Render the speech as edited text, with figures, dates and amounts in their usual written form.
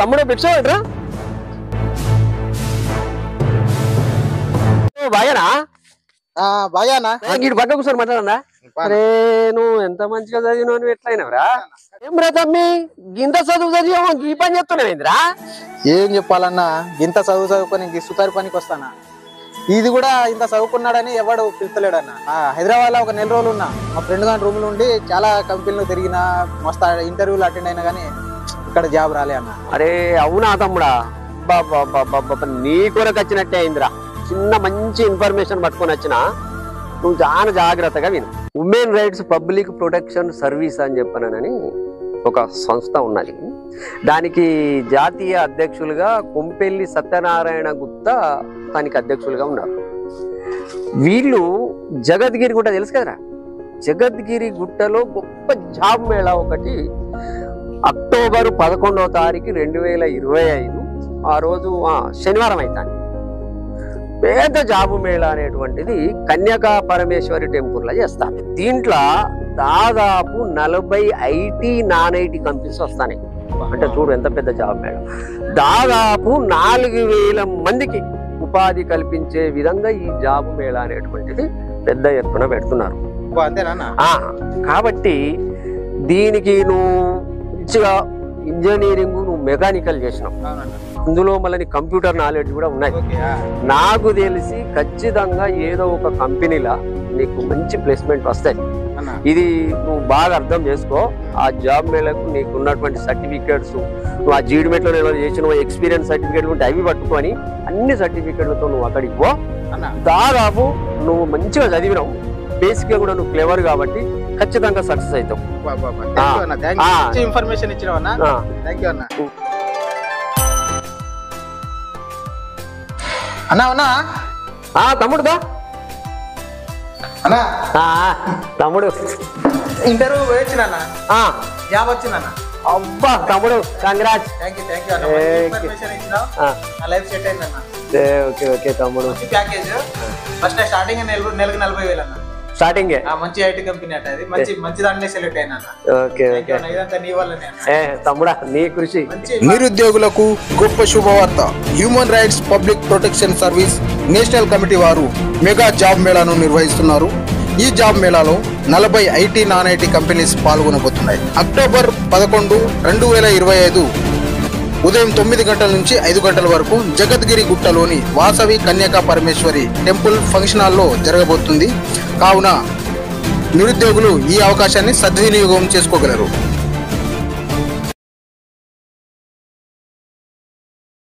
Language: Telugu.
తమ్ముడు భిక్షరా బాగానా బాగానా ఇటు పక్క కూర్చొని మాట్లాడన్నా అరే నువ్వు ఎంత మంచిగా చదివినావు నువ్వు ఎట్లయినవరా ఏం రా తమ్మి గింత చదువు చదివా ఈ పని చెప్తున్నావేంద్రా ఏం చెప్పాలన్నా ఇంత చదువుకొని సుతారి పనికి వస్తానా ఇది కూడా ఇంత చదువుకున్నాడని ఎవడు పిలుస్తలేడన్నా హైదరాబాద్ లో ఒక 4 రోజులు ఉన్నా మా ఫ్రెండ్ గాని రూమ్ నుండి చాలా కంపెనీలు తిరిగిన మస్తు ఇంటర్వ్యూలు అటెండ్ అయినా కానీ ఇక్కడ జాబ్ రాలే అన్న అరే అవునా తమ్ముడా బాబా నీ కొరకు వచ్చినట్టే అయిందిరా చిన్న మంచి ఇన్ఫర్మేషన్ పట్టుకొని వచ్చినా నువ్వు చాలా జాగ్రత్తగా విను women rights public protection service అని చెప్పానని ఒక సంస్థ ఉన్నది దానికి జాతీయ అధ్యక్షులుగా కొంపెల్లి సత్యనారాయణ గుప్తా దానికి అధ్యక్షులుగా ఉన్నారు వీళ్ళు జగద్గిరి గుట్ట తెలుసు కదరా జగద్గిరి గుట్టలో గొప్ప జాబ్ మేళా ఒకటి అక్టోబర్ 11వ తారీఖు 2025 ఆ రోజు శనివారం అవుతాను పెద్ద జాబు మేళా అనేటువంటిది కన్యకా పరమేశ్వరి టెంపుల్లో చేస్తారు దీంట్లో దాదాపు 40 ఐటీ నాన్ ఐటీ కంపెనీస్ వస్తాయి అంటే చూడు ఎంత పెద్ద జాబ్ మేళా దాదాపు 4000 మందికి ఉపాధి కల్పించే విధంగా ఈ జాబు మేళా అనేటువంటిది పెద్ద ఎత్తున పెడుతున్నారు కాబట్టి దీనికి నువ్వు మంచిగా ఇంజనీరింగ్ నువ్వు మెకానికల్ చేసినావు అందులో మళ్ళీ కంప్యూటర్ నాలెడ్జ్ కూడా ఉన్నాయి నాకు తెలిసి ఖచ్చితంగా ఏదో ఒక కంపెనీలా నీకు మంచి ప్లేస్మెంట్ వస్తాయి ఇది నువ్వు బాగా అర్థం చేసుకో ఆ జాబ్ మేళకు నీకు ఉన్నటువంటి సర్టిఫికేట్స్ నువ్వు ఆ జీడిమెట్లో నేను చేసిన ఎక్స్పీరియన్స్ సర్టిఫికేట్లు ఉంటే అవి పట్టుకొని అన్ని సర్టిఫికేట్లతో నువ్వు అక్కడికి పో దాదాపు నువ్వు మంచిగా చదివినావు బేసిక్ గా కూడా నువ్వు క్లెవర్ కాబట్టి ఖచ్చితంగా సక్సెస్ అవుతావు ఇన్ఫర్మేషన్ ఇచ్చినా అన్నా తమ్ముడుదా అన్నా తమ్ముడు ఇంటర్వ్యూ వచ్చిన జాబ్ వచ్చిందన్న అబ్బా తమ్ముడు కంగ్రాట్స్ లైఫ్ సెట్ అయిందన్న ఓకే ఓకే తమ్ముడు ప్యాకేజ్ ఫస్ట్ స్టార్టింగ్ నెలకు 40,000 అన్న స్టార్టింగ్ మంచి ఐటీ కంపెనీ అంటే అది మంచి దాంట్లో సెలెక్ట్ అయినా ఓకే ఓకే ఇదంతా నీ వల్లనే తమ్ముడా నీ కృషి నిరుద్యోగులకు గొప్ప శుభవార్త human rights public protection service national committee వారు మెగా జాబ్ మేళాను నిర్వహిస్తున్నారు ఈ జాబ్ మేళాలో 40 ఐటీ నాన్ ఐటీ కంపెనీస్ పాల్గొనబోతున్నాయి అక్టోబర్ 11, 2025 ఉదయం 9 గంటల నుంచి 5 గంటల వరకు జగద్గిరి గుట్టలోని వాసవి కన్యకా పరమేశ్వరి టెంపుల్ ఫంక్షన్ హాల్లో జరగబోతుంది కావున నిరుద్యోగులు ఈ అవకాశాన్ని సద్వినియోగం చేసుకోగలరు